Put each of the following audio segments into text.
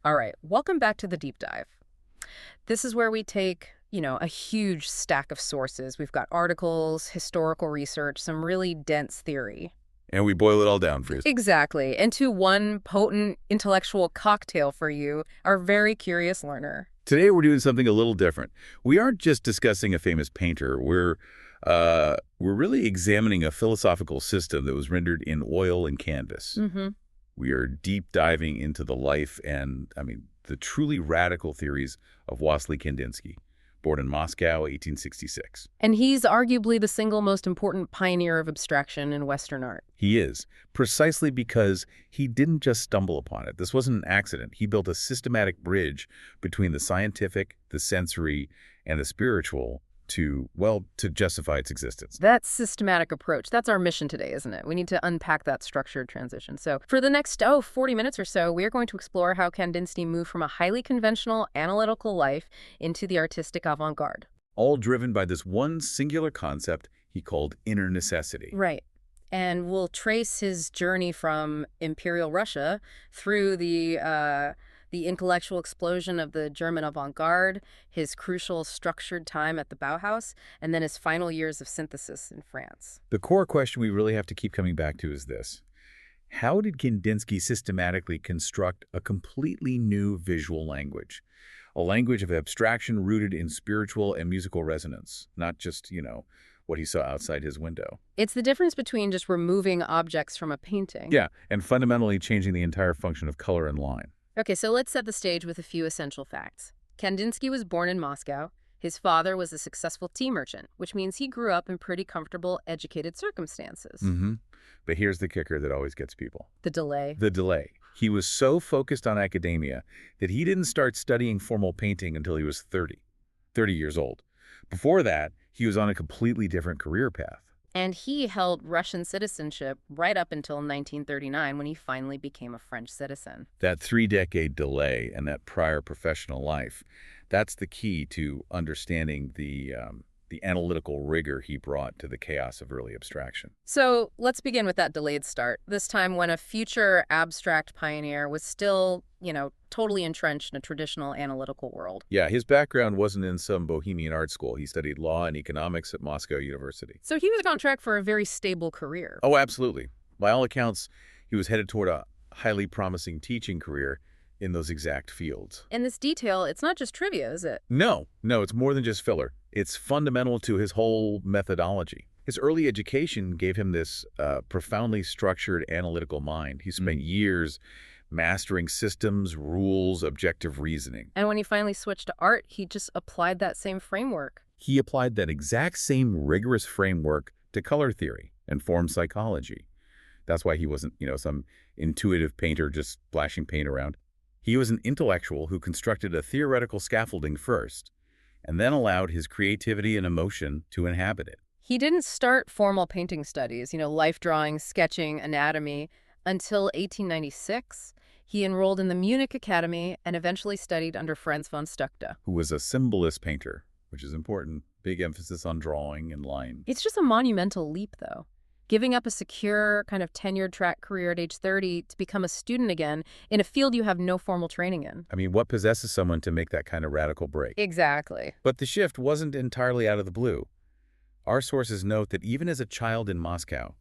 All right, welcome back to the deep dive. This is where we take, a huge stack of sources. We've got articles, historical research, some really dense theory. And we boil it all down for you. Exactly. Into one potent intellectual cocktail for you, our very curious learner. Today we're doing something a little different. We aren't just discussing a famous painter. We're really examining a philosophical system that was rendered in oil and canvas. Mm-hmm. We are deep diving into the life and, the truly radical theories of Wassily Kandinsky, born in Moscow, 1866. And he's arguably the single most important pioneer of abstraction in Western art. He is, precisely because he didn't just stumble upon it. This wasn't an accident. He built a systematic bridge between the scientific, the sensory, and the spiritual to justify its existence. That systematic approach, that's our mission today, isn't it? We need to unpack that structured transition. So for the next, 40 minutes or so, we're going to explore how Kandinsky moved from a highly conventional, analytical life into the artistic avant-garde. All driven by this one singular concept he called inner necessity. Right. And we'll trace his journey from Imperial Russia through the intellectual explosion of the German avant-garde, his crucial structured time at the Bauhaus, and then his final years of synthesis in France. The core question we really have to keep coming back to is this. How did Kandinsky systematically construct a completely new visual language? A language of abstraction rooted in spiritual and musical resonance, not just, what he saw outside his window. It's the difference between just removing objects from a painting. Yeah, and fundamentally changing the entire function of color and line. Okay, so let's set the stage with a few essential facts. Kandinsky was born in Moscow. His father was a successful tea merchant, which means he grew up in pretty comfortable, educated circumstances. Mm-hmm. But here's the kicker that always gets people. The delay. The delay. He was so focused on academia that he didn't start studying formal painting until he was 30 years old. Before that, he was on a completely different career path. And he held Russian citizenship right up until 1939 when he finally became a French citizen. That 3-decade delay and that prior professional life, that's the key to understanding the analytical rigor he brought to the chaos of early abstraction. So let's begin with that delayed start, this time when a future abstract pioneer was still, totally entrenched in a traditional analytical world. Yeah, his background wasn't in some bohemian art school. He studied law and economics at Moscow University. So he was on track for a very stable career. Oh, absolutely. By all accounts, he was headed toward a highly promising teaching career in those exact fields. And this detail, it's not just trivia, is it? No, it's more than just filler. It's fundamental to his whole methodology. His early education gave him this profoundly structured analytical mind. He spent years mastering systems, rules, objective reasoning. And when he finally switched to art, he just applied that same framework. He applied that exact same rigorous framework to color theory and form psychology. That's why he wasn't, some intuitive painter just splashing paint around. He was an intellectual who constructed a theoretical scaffolding first, and then allowed his creativity and emotion to inhabit it. He didn't start formal painting studies, life drawing, sketching, anatomy, until 1896. He enrolled in the Munich Academy and eventually studied under Franz von Stuckte, who was a symbolist painter, which is important. Big emphasis on drawing and line. It's just a monumental leap, though. Giving up a secure, kind of tenured track career at age 30 to become a student again in a field you have no formal training in. What possesses someone to make that kind of radical break? Exactly. But the shift wasn't entirely out of the blue. Our sources note that even as a child in Moscow,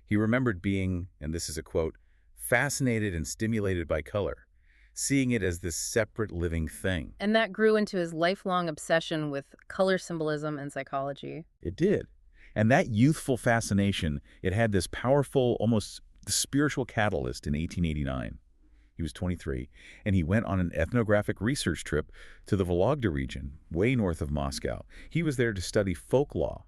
he remembered being, and this is a quote, fascinated and stimulated by color, seeing it as this separate living thing. And that grew into his lifelong obsession with color symbolism and psychology. It did. And that youthful fascination, it had this powerful, almost spiritual catalyst in 1889. He was 23, and he went on an ethnographic research trip to the Vologda region, way north of Moscow. He was there to study folk law.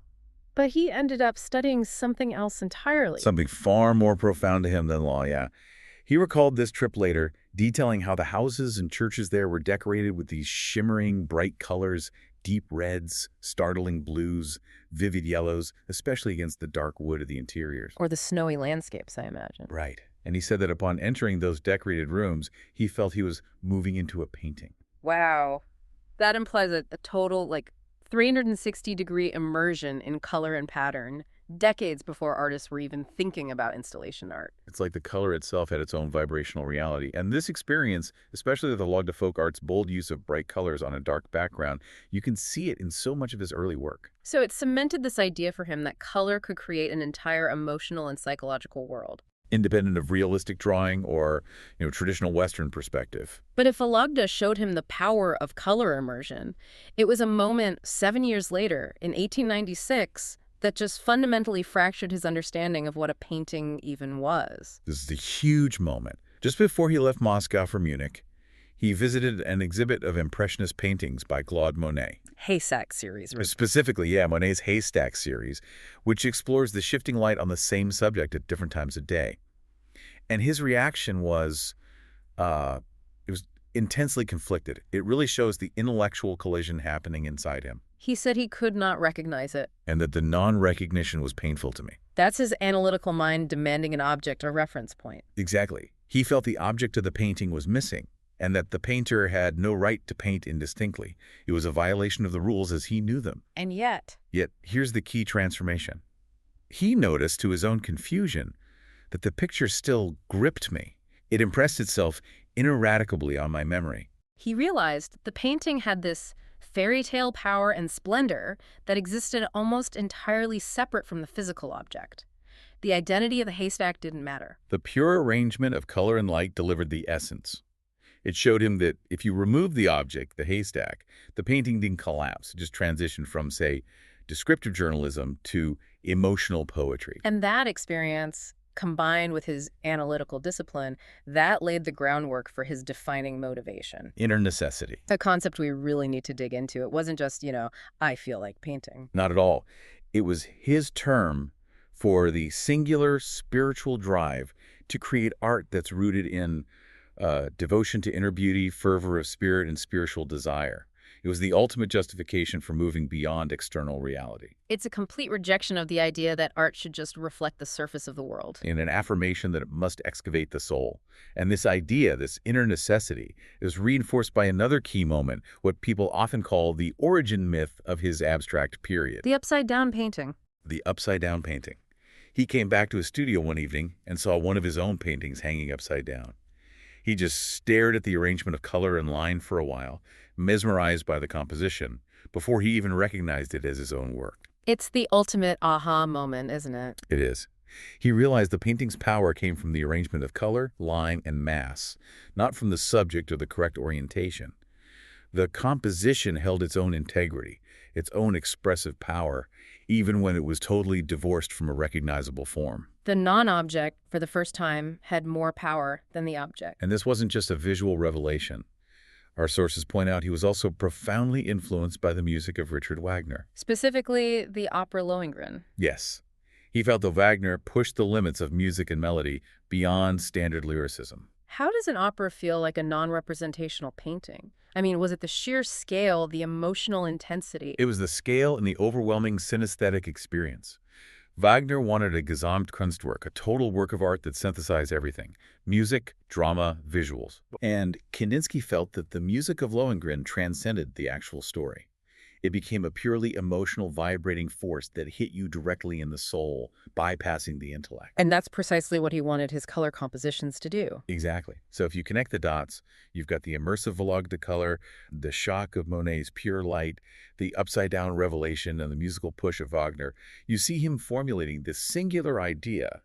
But he ended up studying something else entirely. Something far more profound to him than law, yeah. He recalled this trip later, detailing how the houses and churches there were decorated with these shimmering, bright colors, deep reds, startling blues, vivid yellows, especially against the dark wood of the interiors. Or the snowy landscapes, I imagine. Right. And he said that upon entering those decorated rooms, he felt he was moving into a painting. Wow. That implies a total, 360-degree immersion in color and pattern, decades before artists were even thinking about installation art. It's like the color itself had its own vibrational reality. And this experience, especially the Log de Folk art's bold use of bright colors on a dark background, you can see it in so much of his early work. So it cemented this idea for him that color could create an entire emotional and psychological world. Independent of realistic drawing or, traditional Western perspective. But if Vologda showed him the power of color immersion, it was a moment 7 years later, in 1896, that just fundamentally fractured his understanding of what a painting even was. This is a huge moment. Just before he left Moscow for Munich, he visited an exhibit of Impressionist paintings by Claude Monet. Haystack series. Specifically, Monet's Haystack series, which explores the shifting light on the same subject at different times of day. And his reaction was, it was intensely conflicted. It really shows the intellectual collision happening inside him. He said he could not recognize it. And that the non-recognition was painful to me. That's his analytical mind demanding an object or reference point. Exactly. He felt the object of the painting was missing, and that the painter had no right to paint indistinctly. It was a violation of the rules as he knew them. And yet, here's the key transformation. He noticed, to his own confusion, that the picture still gripped me. It impressed itself ineradicably on my memory. He realized the painting had this fairy tale power and splendor that existed almost entirely separate from the physical object. The identity of the haystack didn't matter. The pure arrangement of color and light delivered the essence. It showed him that if you remove the object, the haystack, the painting didn't collapse. It just transitioned from, say, descriptive journalism to emotional poetry. And that experience, combined with his analytical discipline, that laid the groundwork for his defining motivation. Inner necessity. A concept we really need to dig into. It wasn't just, I feel like painting. Not at all. It was his term for the singular spiritual drive to create art that's rooted in devotion to inner beauty, fervor of spirit, and spiritual desire. It was the ultimate justification for moving beyond external reality. It's a complete rejection of the idea that art should just reflect the surface of the world. In an affirmation that it must excavate the soul. And this idea, this inner necessity, is reinforced by another key moment, what people often call the origin myth of his abstract period. The upside-down painting. The upside-down painting. He came back to his studio one evening and saw one of his own paintings hanging upside down. He just stared at the arrangement of color and line for a while, mesmerized by the composition, before he even recognized it as his own work. It's the ultimate aha moment, isn't it? It is. He realized the painting's power came from the arrangement of color, line, and mass, not from the subject or the correct orientation. The composition held its own integrity, its own expressive power, even when it was totally divorced from a recognizable form. The non-object, for the first time, had more power than the object. And this wasn't just a visual revelation. Our sources point out he was also profoundly influenced by the music of Richard Wagner. Specifically, the opera Lohengrin. Yes. He felt that Wagner pushed the limits of music and melody beyond standard lyricism. How does an opera feel like a non-representational painting? I mean, was it the sheer scale, the emotional intensity? It was the scale and the overwhelming synesthetic experience. Wagner wanted a Gesamtkunstwerk, a total work of art that synthesized everything: music, drama, visuals. And Kandinsky felt that the music of Lohengrin transcended the actual story. It became a purely emotional, vibrating force that hit you directly in the soul, bypassing the intellect. And that's precisely what he wanted his color compositions to do. Exactly. So if you connect the dots, you've got the immersive vogue de color, the shock of Monet's pure light, the upside-down revelation, and the musical push of Wagner. You see him formulating this singular idea: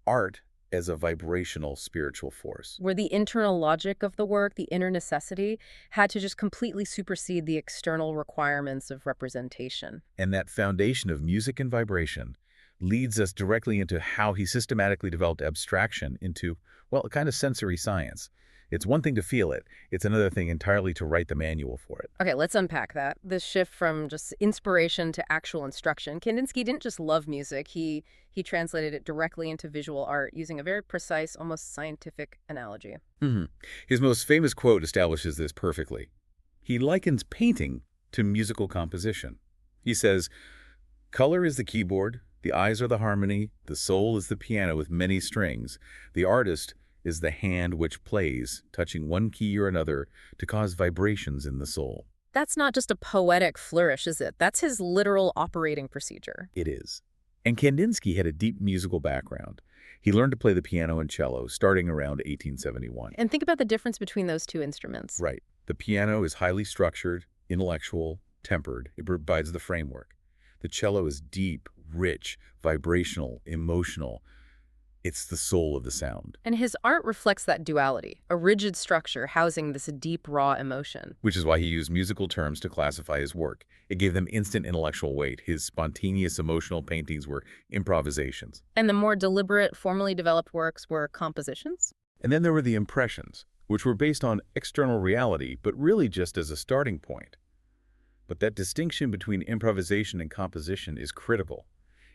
art as a vibrational spiritual force. Where the internal logic of the work, the inner necessity, had to just completely supersede the external requirements of representation. And that foundation of music and vibration leads us directly into how he systematically developed abstraction into, well, a kind of sensory science. It's one thing to feel it. It's another thing entirely to write the manual for it. Okay, let's unpack that. This shift from just inspiration to actual instruction. Kandinsky didn't just love music. He translated it directly into visual art using a very precise, almost scientific analogy. His most famous quote establishes this perfectly. He likens painting to musical composition. He says, "Color is the keyboard, the eyes are the harmony, the soul is the piano with many strings. The artist is the hand which plays, touching one key or another to cause vibrations in the soul." That's not just a poetic flourish, is it? That's his literal operating procedure. It is. And Kandinsky had a deep musical background. He learned to play the piano and cello starting around 1871. And think about the difference between those two instruments. Right. The piano is highly structured, intellectual, tempered. It provides the framework. The cello is deep, rich, vibrational, emotional. It's the soul of the sound. And his art reflects that duality, a rigid structure housing this deep, raw emotion. Which is why he used musical terms to classify his work. It gave them instant intellectual weight. His spontaneous emotional paintings were improvisations. And the more deliberate, formally developed works were compositions? And then there were the impressions, which were based on external reality, but really just as a starting point. But that distinction between improvisation and composition is critical.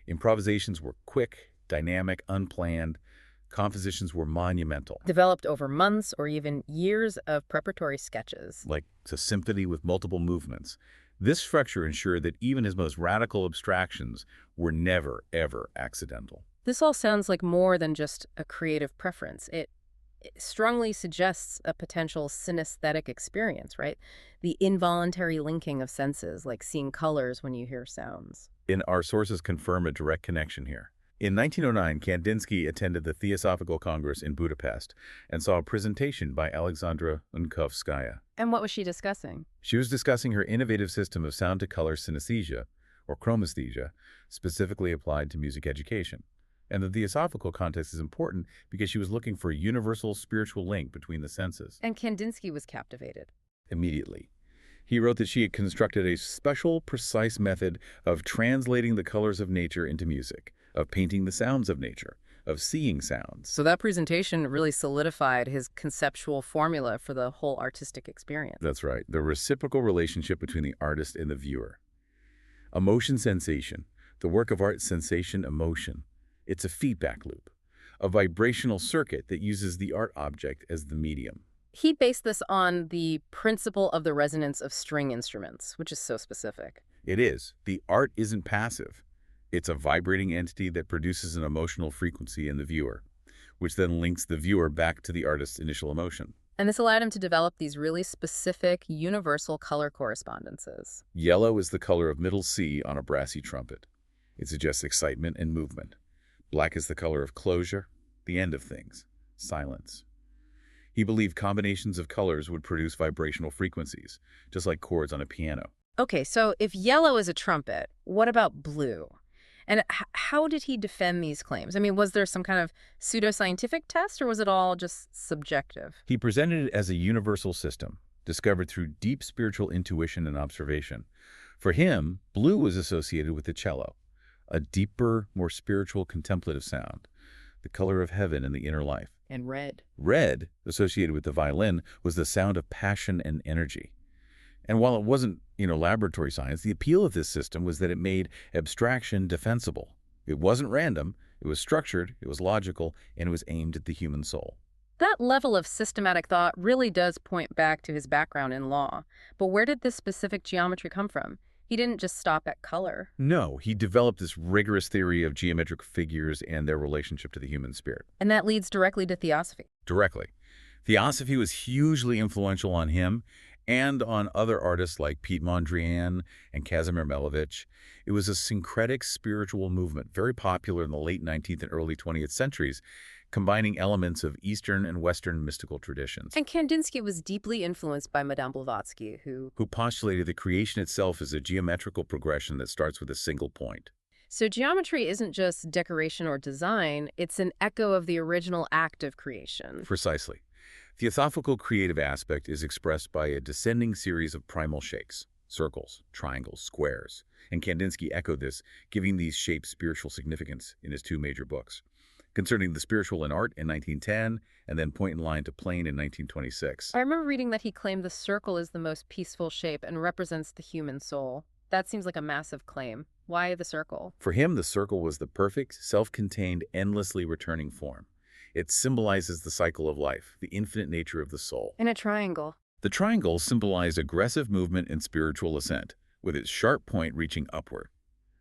Improvisations were quick, dynamic, unplanned. Compositions were monumental. Developed over months or even years of preparatory sketches. Like a symphony with multiple movements. This structure ensured that even his most radical abstractions were never, ever accidental. This all sounds like more than just a creative preference. It strongly suggests a potential synesthetic experience, right? The involuntary linking of senses, like seeing colors when you hear sounds. And our sources confirm a direct connection here. In 1909, Kandinsky attended the Theosophical Congress in Budapest and saw a presentation by Alexandra Unkovskaya. And what was she discussing? She was discussing her innovative system of sound-to-color synesthesia, or chromesthesia, specifically applied to music education. And the theosophical context is important because she was looking for a universal spiritual link between the senses. And Kandinsky was captivated. Immediately. He wrote that she had constructed a special, precise method of translating the colors of nature into music, of painting the sounds of nature, of seeing sounds. So that presentation really solidified his conceptual formula for the whole artistic experience. That's right. The reciprocal relationship between the artist and the viewer. Emotion sensation. The work of art, sensation, emotion. It's a feedback loop, a vibrational circuit that uses the art object as the medium. He based this on the principle of the resonance of string instruments, which is so specific. It is. The art isn't passive. It's a vibrating entity that produces an emotional frequency in the viewer, which then links the viewer back to the artist's initial emotion. And this allowed him to develop these really specific, universal color correspondences. Yellow is the color of middle C on a brassy trumpet. It suggests excitement and movement. Black is the color of closure, the end of things, silence. He believed combinations of colors would produce vibrational frequencies, just like chords on a piano. Okay, so if yellow is a trumpet, what about blue? And how did he defend these claims? I mean, was there some kind of pseudoscientific test, or was it all just subjective? He presented it as a universal system, discovered through deep spiritual intuition and observation. For him, blue was associated with the cello, a deeper, more spiritual, contemplative sound, the color of heaven and the inner life. And red. Red, associated with the violin, was the sound of passion and energy. And while it wasn't, laboratory science, the appeal of this system was that it made abstraction defensible. It wasn't random, it was structured, it was logical, and it was aimed at the human soul. That level of systematic thought really does point back to his background in law. But where did this specific geometry come from? He didn't just stop at color. No, he developed this rigorous theory of geometric figures and their relationship to the human spirit. And that leads directly to theosophy. Directly. Theosophy was hugely influential on him and on other artists like Piet Mondrian and Kazimir Malevich. It was a syncretic spiritual movement, very popular in the late 19th and early 20th centuries, combining elements of Eastern and Western mystical traditions. And Kandinsky was deeply influenced by Madame Blavatsky, who postulated that creation itself is a geometrical progression that starts with a single point. So geometry isn't just decoration or design, it's an echo of the original act of creation. Precisely. Theosophical creative aspect is expressed by a descending series of primal shapes, circles, triangles, squares. And Kandinsky echoed this, giving these shapes spiritual significance in his two major books, Concerning the Spiritual in Art in 1910, and then Point and Line to Plane in 1926. I remember reading that he claimed the circle is the most peaceful shape and represents the human soul. That seems like a massive claim. Why the circle? For him, the circle was the perfect, self-contained, endlessly returning form. It symbolizes the cycle of life, the infinite nature of the soul. And a triangle. The triangle symbolized aggressive movement and spiritual ascent, with its sharp point reaching upward.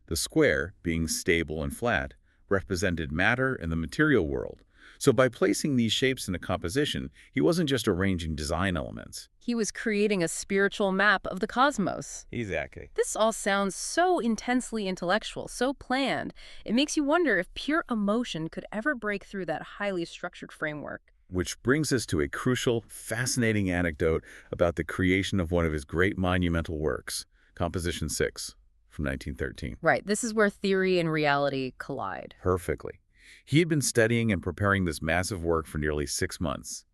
The square, being stable and flat, represented matter and the material world, So by placing these shapes in a composition, he wasn't just arranging design elements. He was creating a spiritual map of the cosmos. Exactly. This all sounds so intensely intellectual, so planned. It makes you wonder if pure emotion could ever break through that highly structured framework. Which brings us to a crucial, fascinating anecdote about the creation of one of his great monumental works, Composition 6 from 1913. Right, this is where theory and reality collide. Perfectly. He had been studying and preparing this massive work for nearly 6 months.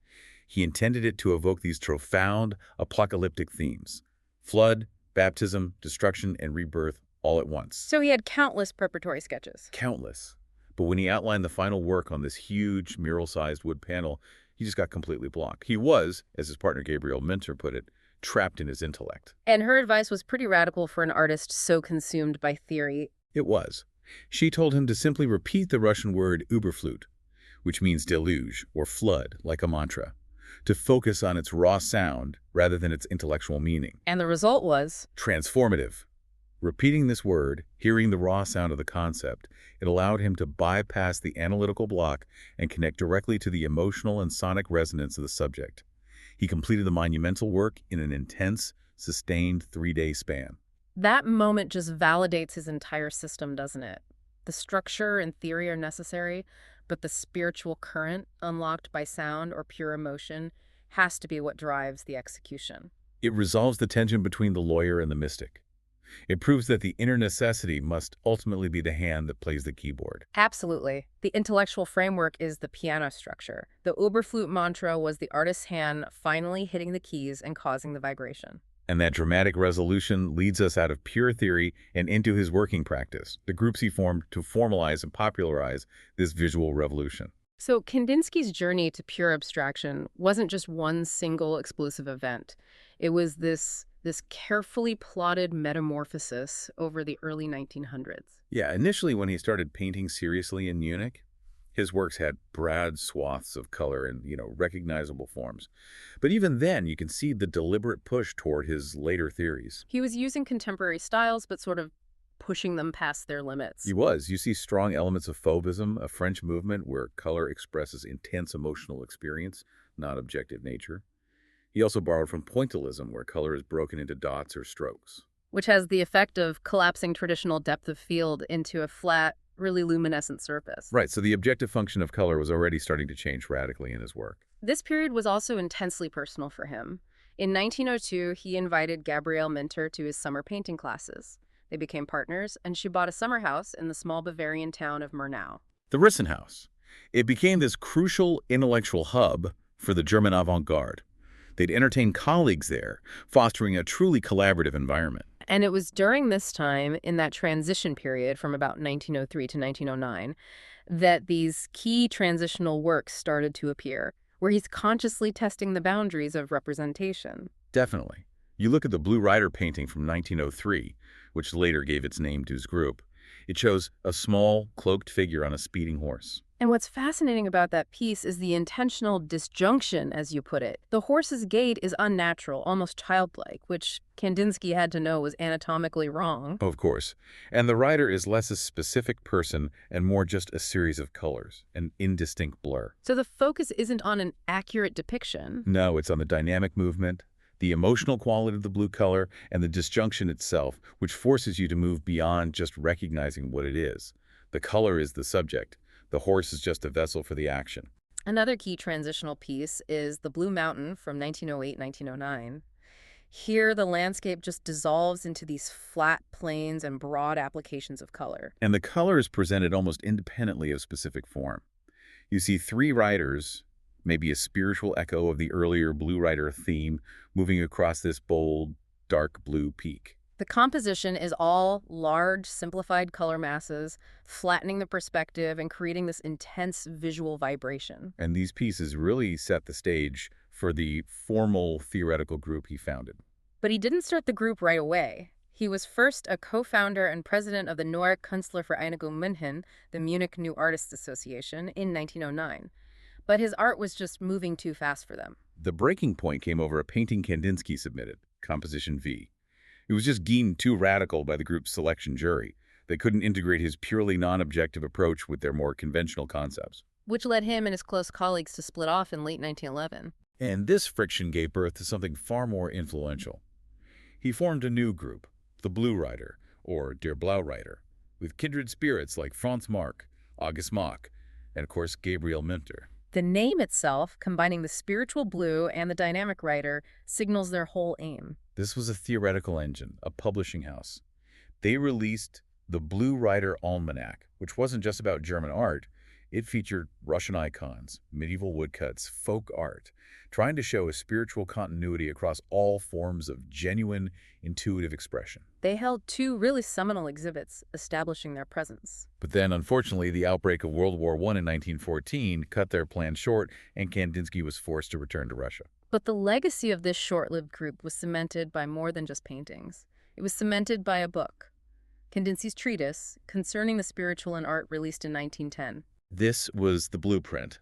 He intended it to evoke these profound, apocalyptic themes: flood, baptism, destruction, and rebirth all at once. So he had countless preparatory sketches. Countless. But when he outlined the final work on this huge mural-sized wood panel, he just got completely blocked. He was, as his partner Gabriel Minter put it, trapped in his intellect. And her advice was pretty radical for an artist so consumed by theory. It was. She told him to simply repeat the Russian word Überflut, which means deluge or flood, like a mantra, to focus on its raw sound rather than its intellectual meaning. And the result was Transformative. Repeating this word, hearing the raw sound of the concept, it allowed him to bypass the analytical block and connect directly to the emotional and sonic resonance of the subject. He completed the monumental work in an intense, sustained 3-day span. that moment just validates his entire system, doesn't it? The structure and theory are necessary, but the spiritual current unlocked by sound or pure emotion has to be what drives the execution. It resolves the tension between the lawyer and the mystic. It proves that the inner necessity must ultimately be the hand that plays the keyboard. Absolutely. The intellectual framework is the piano structure. The Oberflute mantra was the artist's hand finally hitting the keys and causing the vibration. And that dramatic resolution leads us out of pure theory and into his working practice, the groups he formed to formalize and popularize this visual revolution. So Kandinsky's journey to pure abstraction wasn't just one single explosive event. It was this carefully plotted metamorphosis over the early 1900s. Yeah, initially when he started painting seriously in Munich, his works had broad swaths of color and, recognizable forms. But even then, you can see the deliberate push toward his later theories. He was using contemporary styles, but sort of pushing them past their limits. He was. You see strong elements of Fauvism, a French movement where color expresses intense emotional experience, not objective nature. He also borrowed from pointillism, where color is broken into dots or strokes. Which has the effect of collapsing traditional depth of field into a flat, really luminescent surface. Right, so the objective function of color was already starting to change radically in his work. This period was also intensely personal for him. In 1902, he invited Gabriele Minter to his summer painting classes. They became partners, and she bought a summer house in the small Bavarian town of Murnau. The Rissenhaus. It became this crucial intellectual hub for the German avant-garde. They'd entertain colleagues there, fostering a truly collaborative environment. And it was during this time, in that transition period from about 1903 to 1909, that these key transitional works started to appear, where he's consciously testing the boundaries of representation. Definitely. You look at the Blue Rider painting from 1903, which later gave its name to his group. It shows a small, cloaked figure on a speeding horse. And what's fascinating about that piece is the intentional disjunction, as you put it. The horse's gait is unnatural, almost childlike, which Kandinsky had to know was anatomically wrong. Of course. And the rider is less a specific person and more just a series of colors, an indistinct blur. So the focus isn't on an accurate depiction. No, it's on the dynamic movement, the emotional quality of the blue color, and the disjunction itself, which forces you to move beyond just recognizing what it is. The color is the subject. The horse is just a vessel for the action. Another key transitional piece is the Blue Mountain from 1908-1909. Here, the landscape just dissolves into these flat plains and broad applications of color. And the color is presented almost independently of specific form. You see three riders, maybe a spiritual echo of the earlier Blue Rider theme, moving across this bold, dark blue peak. The composition is all large, simplified color masses, flattening the perspective and creating this intense visual vibration. And these pieces really set the stage for the formal theoretical group he founded. But he didn't start the group right away. He was first a co-founder and president of the Neue Künstlervereinigung München, the Munich New Artists Association, in 1909. But his art was just moving too fast for them. The breaking point came over a painting Kandinsky submitted, Composition V. It was just deemed too radical by the group's selection jury. They couldn't integrate his purely non-objective approach with their more conventional concepts. which led him and his close colleagues to split off in late 1911. And this friction gave birth to something far more influential. He formed a new group, the Blue Rider, or Der Blaureiter, with kindred spirits like Franz Marc, August Mach, and of course Gabriel Minter. The name itself, combining the spiritual blue and the dynamic writer, signals their whole aim. This was a theoretical engine, a publishing house. They released the Blue Rider Almanac, which wasn't just about German art. It featured Russian icons, medieval woodcuts, folk art, trying to show a spiritual continuity across all forms of genuine, intuitive expression. They held two really seminal exhibits, establishing their presence. But then, unfortunately, the outbreak of World War I in 1914 cut their plans short, and Kandinsky was forced to return to Russia. But the legacy of this short-lived group was cemented by more than just paintings. It was cemented by a book, Kandinsky's treatise concerning the spiritual in art, released in 1910. This was the blueprint.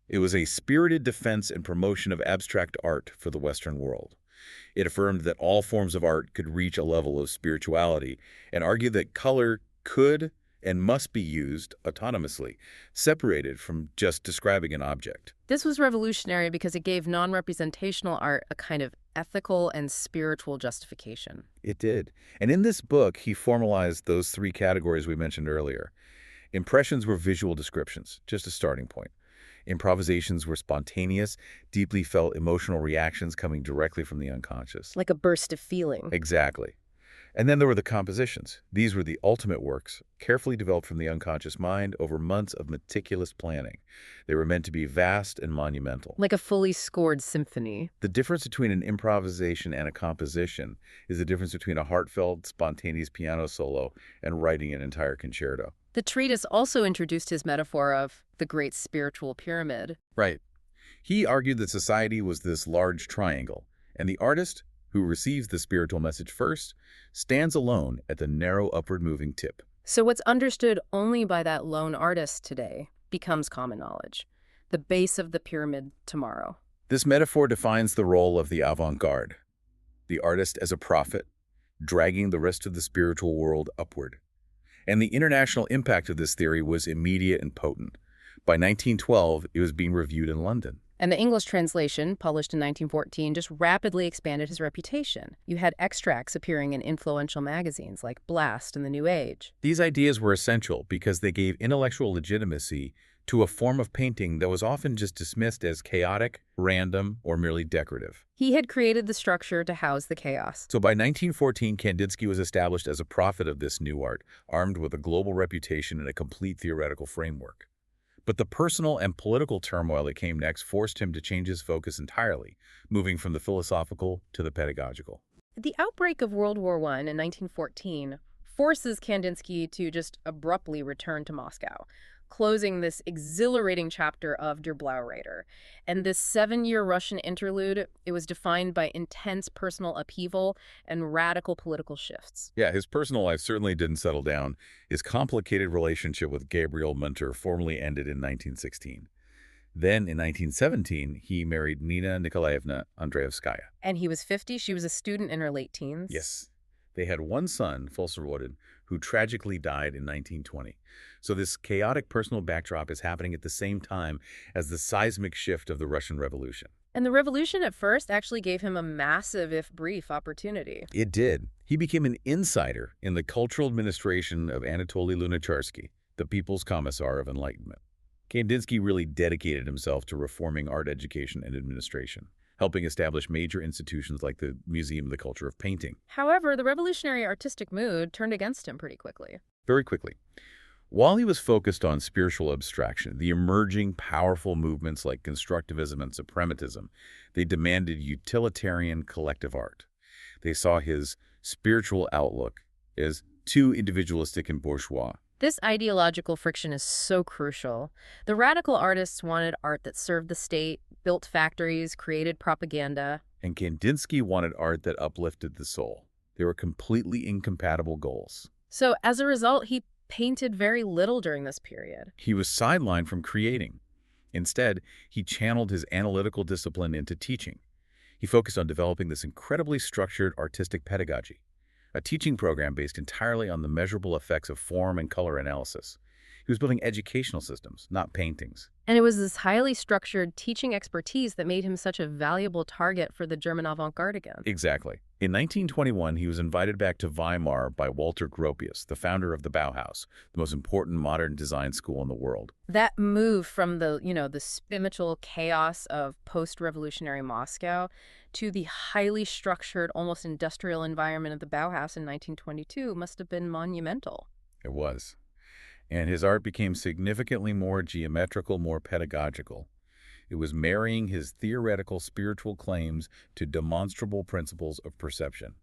It was a spirited defense and promotion of abstract art for the Western world. It affirmed that all forms of art could reach a level of spirituality and argued that color could and must be used autonomously, separated from just describing an object. This was revolutionary because it gave non-representational art a kind of ethical and spiritual justification. It did. And in this book, he formalized those three categories we mentioned earlier. Impressions were visual descriptions, just a starting point. Improvisations were spontaneous, deeply felt emotional reactions coming directly from the unconscious. Like a burst of feeling. Exactly. And then there were the compositions. These were the ultimate works, carefully developed from the unconscious mind over months of meticulous planning. They were meant to be vast and monumental. Like a fully scored symphony. The difference between an improvisation and a composition is the difference between a heartfelt, spontaneous piano solo and writing an entire concerto. The treatise also introduced his metaphor of the great spiritual pyramid. Right. He argued that society was this large triangle, and the artist, who receives the spiritual message first, stands alone at the narrow upward-moving tip. So what's understood only by that lone artist today becomes common knowledge, the base of the pyramid tomorrow. This metaphor defines the role of the avant-garde, the artist as a prophet, dragging the rest of the spiritual world upward. And the international impact of this theory was immediate and potent. By 1912, it was being reviewed in London. And the English translation, published in 1914, just rapidly expanded his reputation. You had extracts appearing in influential magazines like Blast and The New Age. These ideas were essential because they gave intellectual legitimacy to a form of painting that was often just dismissed as chaotic, random, or merely decorative. He had created the structure to house the chaos. So by 1914, Kandinsky was established as a prophet of this new art, armed with a global reputation and a complete theoretical framework. But the personal and political turmoil that came next forced him to change his focus entirely, moving from the philosophical to the pedagogical. The outbreak of World War I in 1914 forces Kandinsky to just abruptly return to Moscow, closing this exhilarating chapter of Der Blaureiter. And this 7-year Russian interlude, it was defined by intense personal upheaval and radical political shifts. Yeah, his personal life certainly didn't settle down. His complicated relationship with Gabriel Minter formally ended in 1916. Then, in 1917, he married Nina Nikolaevna Andreevskaya. And he was 50. She was a student in her late teens. Yes. They had one son, Volkswagen, who tragically died in 1920. So this chaotic personal backdrop is happening at the same time as the seismic shift of the Russian Revolution. And the revolution at first actually gave him a massive, if brief, opportunity. It did. He became an insider in the cultural administration of Anatoly Lunacharsky, the People's Commissar of Enlightenment. Kandinsky really dedicated himself to reforming art education and administration, helping establish major institutions like the Museum of the Culture of Painting. However, the revolutionary artistic mood turned against him pretty quickly. Very quickly. While he was focused on spiritual abstraction, the emerging powerful movements like constructivism and suprematism, they demanded utilitarian collective art. They saw his spiritual outlook as too individualistic and bourgeois. This ideological friction is so crucial. The radical artists wanted art that served the state, built factories, created propaganda. And Kandinsky wanted art that uplifted the soul. They were completely incompatible goals. So as a result, he painted very little during this period. He was sidelined from creating. Instead, he channeled his analytical discipline into teaching. He focused on developing this incredibly structured artistic pedagogy, a teaching program based entirely on the measurable effects of form and color analysis. He was building educational systems, not paintings. And it was this highly structured teaching expertise that made him such a valuable target for the German avant-garde again. Exactly. In 1921, he was invited back to Weimar by Walter Gropius, the founder of the Bauhaus, the most important modern design school in the world. That move from the spiritual chaos of post-revolutionary Moscow to the highly structured, almost industrial environment of the Bauhaus in 1922 must have been monumental. It was. And his art became significantly more geometrical, more pedagogical. It was marrying his theoretical spiritual claims to demonstrable principles of perception.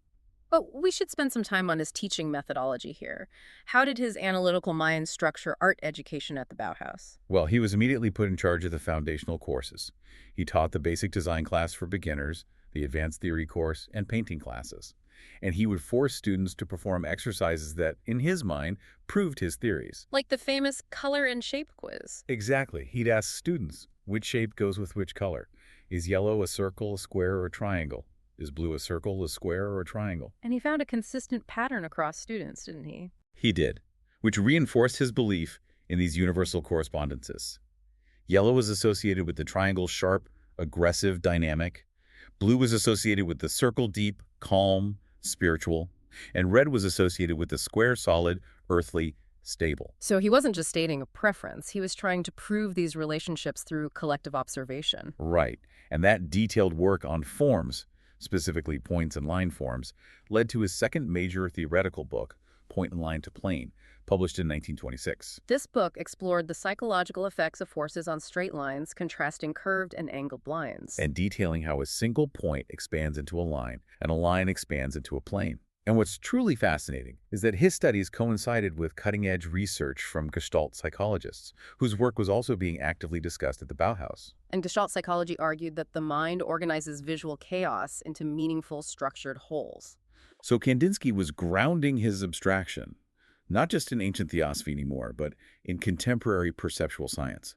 But we should spend some time on his teaching methodology here. How did his analytical mind structure art education at the Bauhaus? Well, he was immediately put in charge of the foundational courses. He taught the basic design class for beginners, the advanced theory course, and painting classes. And he would force students to perform exercises that, in his mind, proved his theories. Like the famous color and shape quiz. Exactly. He'd ask students, which shape goes with which color? Is yellow a circle, a square, or a triangle? Is blue a circle, a square, or a triangle? And he found a consistent pattern across students, didn't he? He did, which reinforced his belief in these universal correspondences. Yellow was associated with the triangle sharp, aggressive, dynamic. Blue was associated with the circle deep, calm, spiritual. And red was associated with the square solid, earthly, stable. So he wasn't just stating a preference. He was trying to prove these relationships through collective observation. Right. And that detailed work on forms, specifically points and line forms, led to his second major theoretical book, Point and Line to Plane, published in 1926. This book explored the psychological effects of forces on straight lines, contrasting curved and angled lines. And detailing how a single point expands into a line, and a line expands into a plane. And what's truly fascinating is that his studies coincided with cutting-edge research from Gestalt psychologists, whose work was also being actively discussed at the Bauhaus. And Gestalt psychology argued that the mind organizes visual chaos into meaningful, structured wholes. So Kandinsky was grounding his abstraction, not just in ancient theosophy anymore, but in contemporary perceptual science.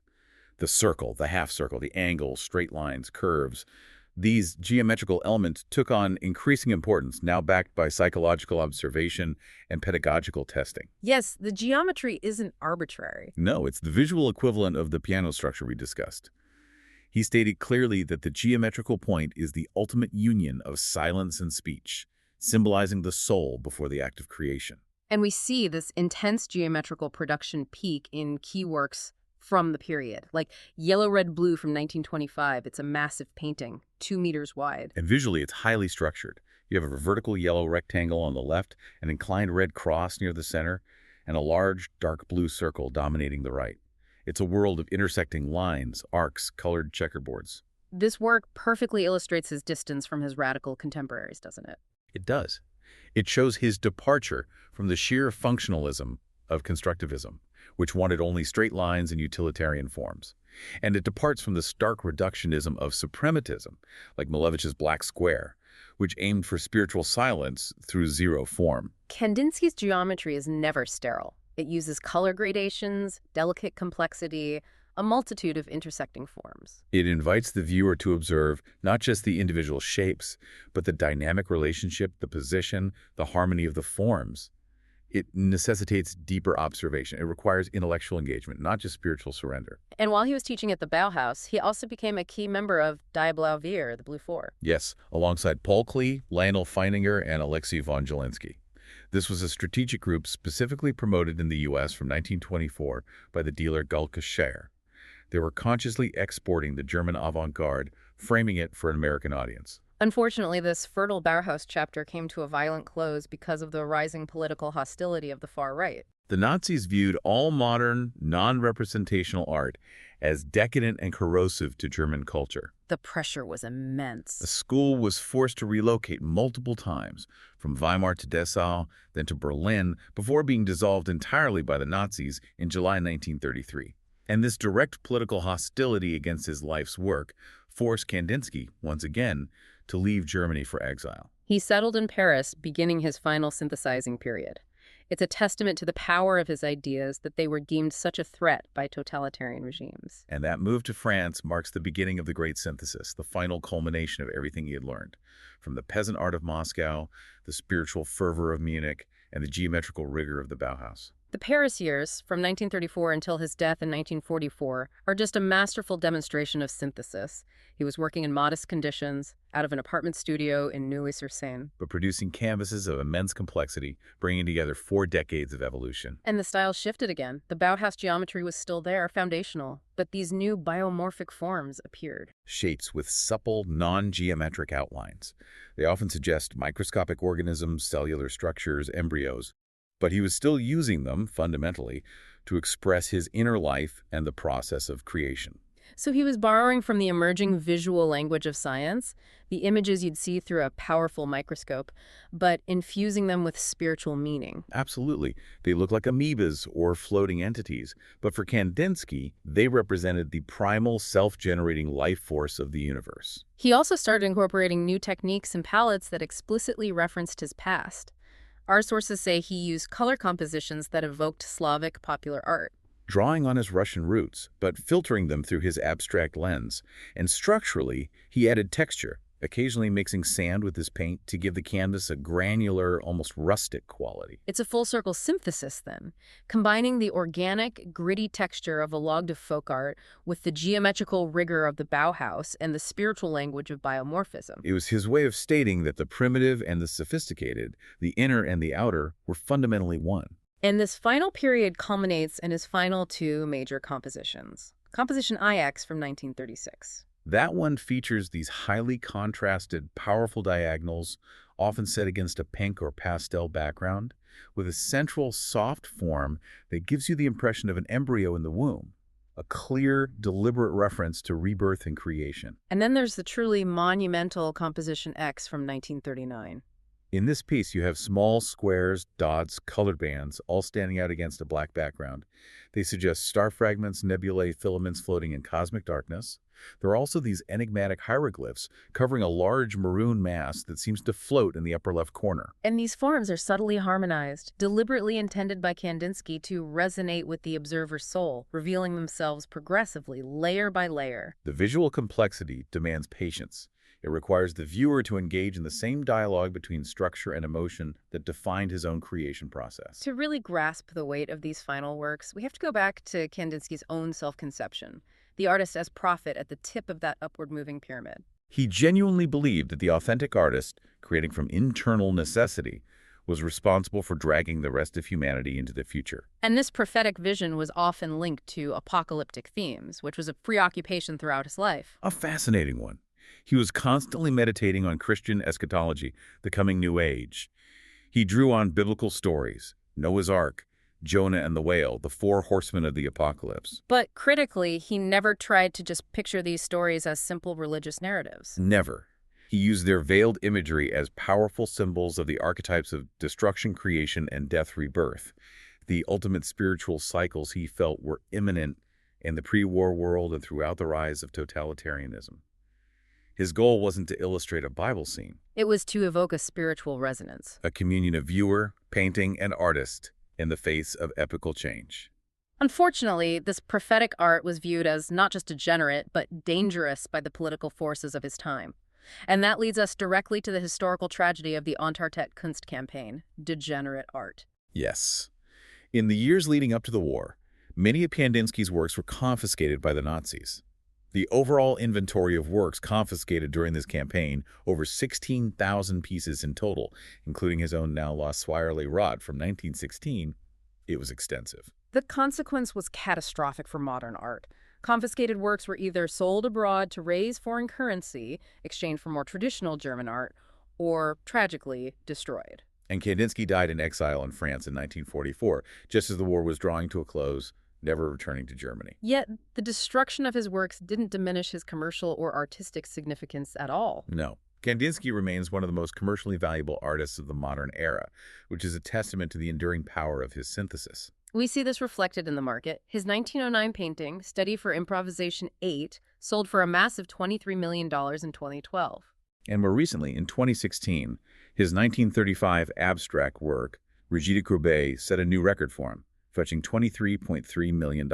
The circle, the half circle, the angles, straight lines, curves, these geometrical elements took on increasing importance, now backed by psychological observation and pedagogical testing. Yes, the geometry isn't arbitrary. No, it's the visual equivalent of the piano structure we discussed. He stated clearly that the geometrical point is the ultimate union of silence and speech, symbolizing the soul before the act of creation. And we see this intense geometrical production peak in key works from the period, like Yellow, Red, Blue from 1925. It's a massive painting, 2 meters wide. And visually, it's highly structured. You have a vertical yellow rectangle on the left, an inclined red cross near the center, and a large, dark blue circle dominating the right. It's a world of intersecting lines, arcs, colored checkerboards. This work perfectly illustrates his distance from his radical contemporaries, doesn't it? It does. It shows his departure from the sheer functionalism of constructivism, which wanted only straight lines and utilitarian forms. And it departs from the stark reductionism of suprematism, like Malevich's Black Square, which aimed for spiritual silence through zero form. Kandinsky's geometry is never sterile. It uses color gradations, delicate complexity, a multitude of intersecting forms. It invites the viewer to observe not just the individual shapes, but the dynamic relationship, the position, the harmony of the forms. It necessitates deeper observation. It requires intellectual engagement, not just spiritual surrender. And while he was teaching at the Bauhaus, he also became a key member of Die Blaue Vier, the Blue Four. Yes, alongside Paul Klee, Lionel Feininger, and Alexei von Jelinsky. This was a strategic group specifically promoted in the U.S. from 1924 by the dealer Gulke Scher. They were consciously exporting the German avant-garde, framing it for an American audience. Unfortunately, this fertile Bauhaus chapter came to a violent close because of the rising political hostility of the far right. The Nazis viewed all modern, non-representational art as decadent and corrosive to German culture. The pressure was immense. The school was forced to relocate multiple times, from Weimar to Dessau, then to Berlin, before being dissolved entirely by the Nazis in July 1933. And this direct political hostility against his life's work forced Kandinsky, once again, to leave Germany for exile. He settled in Paris, beginning his final synthesizing period. It's a testament to the power of his ideas that they were deemed such a threat by totalitarian regimes. And that move to France marks the beginning of the Great Synthesis, the final culmination of everything he had learned, from the peasant art of Moscow, the spiritual fervor of Munich, and the geometrical rigor of the Bauhaus. The Paris years, from 1934 until his death in 1944, are just a masterful demonstration of synthesis. He was working in modest conditions, out of an apartment studio in Neuilly-sur-Seine. But producing canvases of immense complexity, bringing together 4 decades of evolution. And the style shifted again. The Bauhaus geometry was still there, foundational, but these new biomorphic forms appeared. Shapes with supple, non-geometric outlines. They often suggest microscopic organisms, cellular structures, embryos. But he was still using them, fundamentally, to express his inner life and the process of creation. So he was borrowing from the emerging visual language of science, the images you'd see through a powerful microscope, but infusing them with spiritual meaning. Absolutely. They look like amoebas or floating entities, but for Kandinsky, they represented the primal, self-generating life force of the universe. He also started incorporating new techniques and palettes that explicitly referenced his past. Our sources say he used color compositions that evoked Slavic popular art. Drawing on his Russian roots, but filtering them through his abstract lens. And structurally, he added texture, occasionally mixing sand with his paint to give the canvas a granular, almost rustic quality. It's a full-circle synthesis, then, combining the organic, gritty texture of a log de folk art with the geometrical rigor of the Bauhaus and the spiritual language of biomorphism. It was his way of stating that the primitive and the sophisticated, the inner and the outer, were fundamentally one. And this final period culminates in his final 2 major compositions. Composition IX from 1936. That one features these highly contrasted, powerful diagonals, often set against a pink or pastel background, with a central, soft form that gives you the impression of an embryo in the womb, a clear, deliberate reference to rebirth and creation. And then there's the truly monumental Composition X from 1939. In this piece, you have small squares, dots, colored bands, all standing out against a black background. They suggest star fragments, nebulae, filaments floating in cosmic darkness. There are also these enigmatic hieroglyphs covering a large maroon mass that seems to float in the upper left corner. And these forms are subtly harmonized, deliberately intended by Kandinsky to resonate with the observer's soul, revealing themselves progressively, layer by layer. The visual complexity demands patience. It requires the viewer to engage in the same dialogue between structure and emotion that defined his own creation process. To really grasp the weight of these final works, we have to go back to Kandinsky's own self-conception, the artist as prophet at the tip of that upward-moving pyramid. He genuinely believed that the authentic artist, creating from internal necessity, was responsible for dragging the rest of humanity into the future. And this prophetic vision was often linked to apocalyptic themes, which was a preoccupation throughout his life. A fascinating one. He was constantly meditating on Christian eschatology, the coming New Age. He drew on biblical stories, Noah's Ark, Jonah and the whale, the 4 horsemen of the apocalypse. But critically, he never tried to just picture these stories as simple religious narratives. Never. He used their veiled imagery as powerful symbols of the archetypes of destruction, creation, and death rebirth, the ultimate spiritual cycles he felt were imminent in the pre-war world and throughout the rise of totalitarianism. His goal wasn't to illustrate a Bible scene. It was to evoke a spiritual resonance. A communion of viewer, painting, and artist in the face of epical change. Unfortunately, this prophetic art was viewed as not just degenerate, but dangerous by the political forces of his time. And that leads us directly to the historical tragedy of the Untertet Kunst campaign, degenerate art. Yes. In the years leading up to the war, many of Kandinsky's works were confiscated by the Nazis. The overall inventory of works confiscated during this campaign, over 16,000 pieces in total, including his own now-lost Swirly Rod from 1916, it was extensive. The consequence was catastrophic for modern art. Confiscated works were either sold abroad to raise foreign currency, exchanged for more traditional German art, or, tragically, destroyed. And Kandinsky died in exile in France in 1944, just as the war was drawing to a close, never returning to Germany. Yet, the destruction of his works didn't diminish his commercial or artistic significance at all. No. Kandinsky remains one of the most commercially valuable artists of the modern era, which is a testament to the enduring power of his synthesis. We see this reflected in the market. His 1909 painting, Study for Improvisation 8, sold for a massive $23 million in 2012. And more recently, in 2016, his 1935 abstract work, Rigide Courbet, set a new record for him, fetching $23.3 million.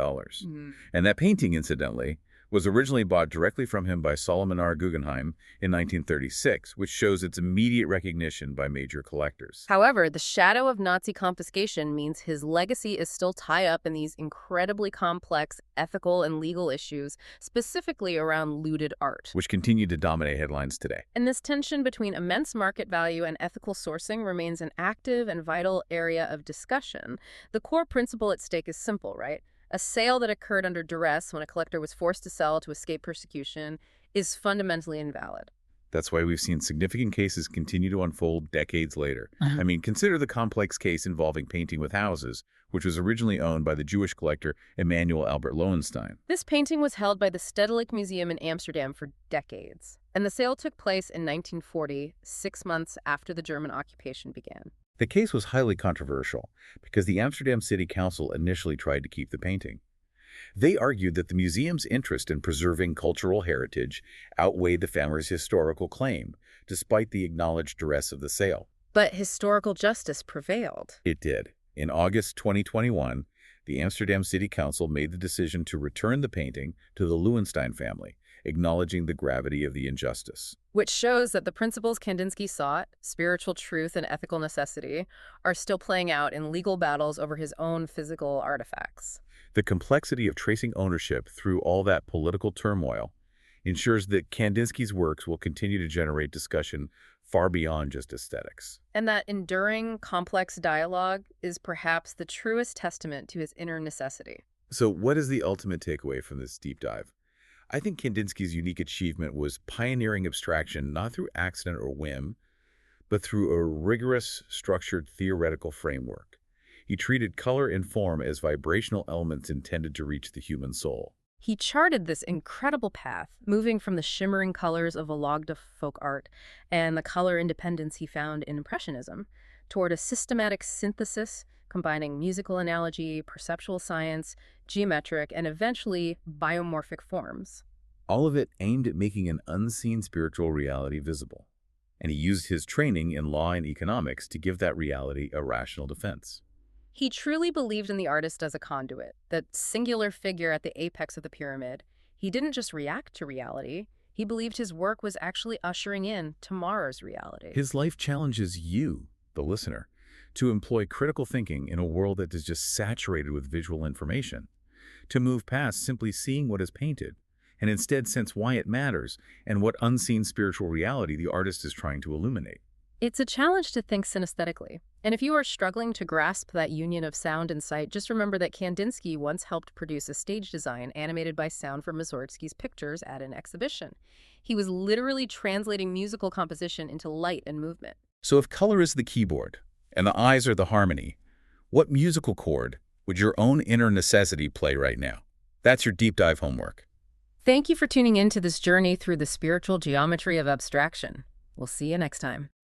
And that painting, incidentally, was originally bought directly from him by Solomon R. Guggenheim in 1936, which shows its immediate recognition by major collectors. However, the shadow of Nazi confiscation means his legacy is still tied up in these incredibly complex ethical and legal issues, specifically around looted art. Which continue to dominate headlines today. And this tension between immense market value and ethical sourcing remains an active and vital area of discussion. The core principle at stake is simple, right? A sale that occurred under duress when a collector was forced to sell to escape persecution is fundamentally invalid. That's why we've seen significant cases continue to unfold decades later. I mean, consider the complex case involving painting with houses, which was originally owned by the Jewish collector Emanuel Albert Lowenstein. This painting was held by the Stedelijk Museum in Amsterdam for decades, and the sale took place in 1940, 6 months after the German occupation began. The case was highly controversial because the Amsterdam City Council initially tried to keep the painting. They argued that the museum's interest in preserving cultural heritage outweighed the family's historical claim, despite the acknowledged duress of the sale. But historical justice prevailed. It did. In August 2021, the Amsterdam City Council made the decision to return the painting to the Lowenstein family, acknowledging the gravity of the injustice. Which shows that the principles Kandinsky sought, spiritual truth and ethical necessity, are still playing out in legal battles over his own physical artifacts. The complexity of tracing ownership through all that political turmoil ensures that Kandinsky's works will continue to generate discussion far beyond just aesthetics. And that enduring, complex dialogue is perhaps the truest testament to his inner necessity. So what is the ultimate takeaway from this deep dive? I think Kandinsky's unique achievement was pioneering abstraction not through accident or whim, but through a rigorous, structured theoretical framework. He treated color and form as vibrational elements intended to reach the human soul. He charted this incredible path, moving from the shimmering colors of Vologda folk art and the color independence he found in Impressionism toward a systematic synthesis combining musical analogy, perceptual science, geometric, and eventually biomorphic forms. All of it aimed at making an unseen spiritual reality visible. And he used his training in law and economics to give that reality a rational defense. He truly believed in the artist as a conduit, that singular figure at the apex of the pyramid. He didn't just react to reality. He believed his work was actually ushering in tomorrow's reality. His life challenges you, the listener, to employ critical thinking in a world that is just saturated with visual information, to move past simply seeing what is painted, and instead sense why it matters and what unseen spiritual reality the artist is trying to illuminate. It's a challenge to think synesthetically. And if you are struggling to grasp that union of sound and sight, just remember that Kandinsky once helped produce a stage design animated by sound for Mussorgsky's pictures at an exhibition. He was literally translating musical composition into light and movement. So if color is the keyboard and the eyes are the harmony, what musical chord would your own inner necessity play right now? That's your deep dive homework. Thank you for tuning in to this journey through the spiritual geometry of abstraction. We'll see you next time.